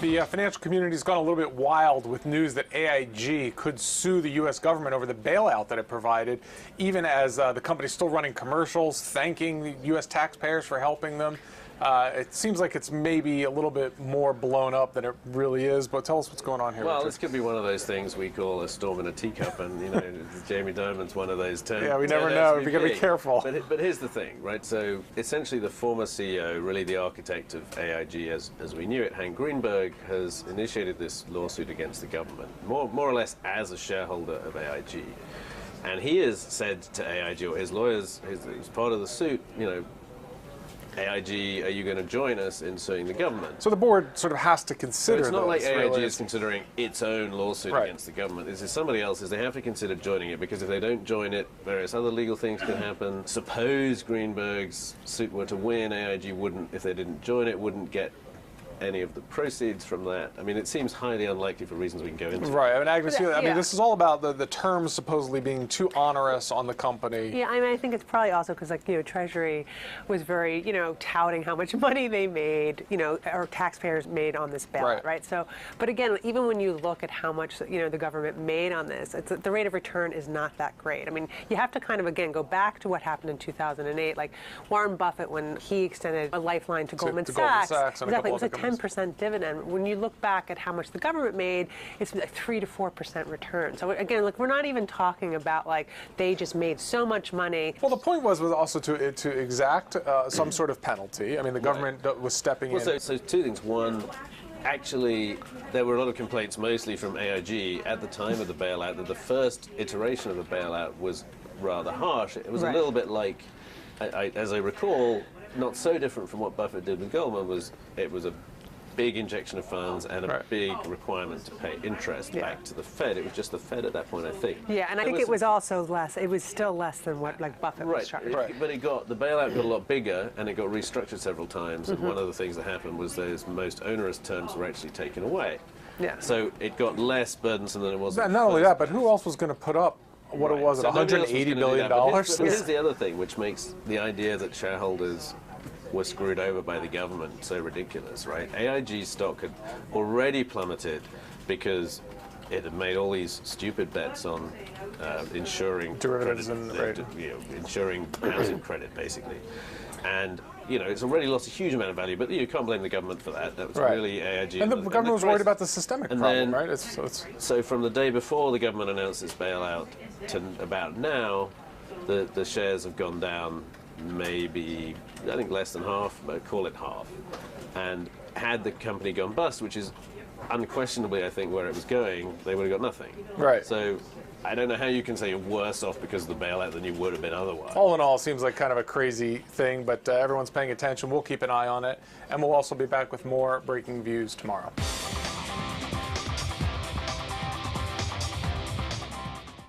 The financial community's gone a little bit wild with news that AIG could sue the U.S. government over the bailout that it provided, even as the company's still running commercials thanking the U.S. taxpayers for helping them. It seems like it's maybe a little bit more blown up than it really is, but tell us what's going on here. Well, Richard. this could be one of those things we call a storm in a teacup, and Jamie Dimon's one of those terms. Yeah, we never know. We got to be careful. But here's the thing, right? So essentially, the former CEO, really the architect of AIG as we knew it, Hank Greenberg, has initiated this lawsuit against the government, more or less as a shareholder of AIG, and he has said to AIG, or his lawyers, as part of the suit, AIG, are you going to join us in suing the government? So the board sort of has to consider. So it's not like AIG really is considering its own lawsuit against the government. This is somebody else's. They have to consider joining it, because if they don't join it, various other legal things can happen. Suppose Greenberg's suit were to win, AIG wouldn't, if they didn't join it, wouldn't get any of the proceeds from that. I mean, it seems highly unlikely for reasons we can go into. Right. I mean, Agnes, I mean, this is all about the terms supposedly being too onerous on the company. Yeah, I mean, I think it's probably also because, Treasury was very, touting how much money they made, or taxpayers made on this bailout, right? So, but again, even when you look at how much, the government made on this, the rate of return is not that great. I mean, you have to kind of, again, go back to what happened in 2008. Like Warren Buffett, when he extended a lifeline to Goldman Sachs, exactly, it was a 10% dividend. When you look back at how much the government made, it's a 3 to 4% return. So again, look, we're not even talking about like they just made so much money. Well, the point was also to exact some sort of penalty. I mean, the government was stepping in. So two things. One, actually, there were a lot of complaints, mostly from AIG, at the time of the bailout, that the first iteration of the bailout was rather harsh. It was a little bit like, as I recall, not so different from what Buffett did with Goldman. It was a big injection of funds and a big requirement to pay interest back to the Fed. It was just the Fed at that point, I think. Yeah, and I think it was also less. It was still less than what Buffett was charging. But the bailout got a lot bigger, and it got restructured several times. And one of the things that happened was those most onerous terms were actually taken away. Yeah. So it got less burdensome than it was. Not only that, but who else was going to put up what it was at $180 billion? But here's the other thing, which makes the idea that shareholders were screwed over by the government so ridiculous, right? AIG's stock had already plummeted because it had made all these stupid bets on insuring derivatives credit, insuring housing credit, basically, and it's already lost a huge amount of value. But you can't blame the government for that. That was really AIG. And the government was worried about the systemic problem, right? So from the day before the government announced its bailout to about now, the shares have gone down. Maybe, I think less than half, but call it half. And had the company gone bust, which is unquestionably, I think, where it was going, they would have got nothing. Right. So I don't know how you can say you're worse off because of the bailout than you would have been otherwise. All in all, it seems like kind of a crazy thing, but everyone's paying attention. We'll keep an eye on it, and we'll also be back with more Breaking Views tomorrow.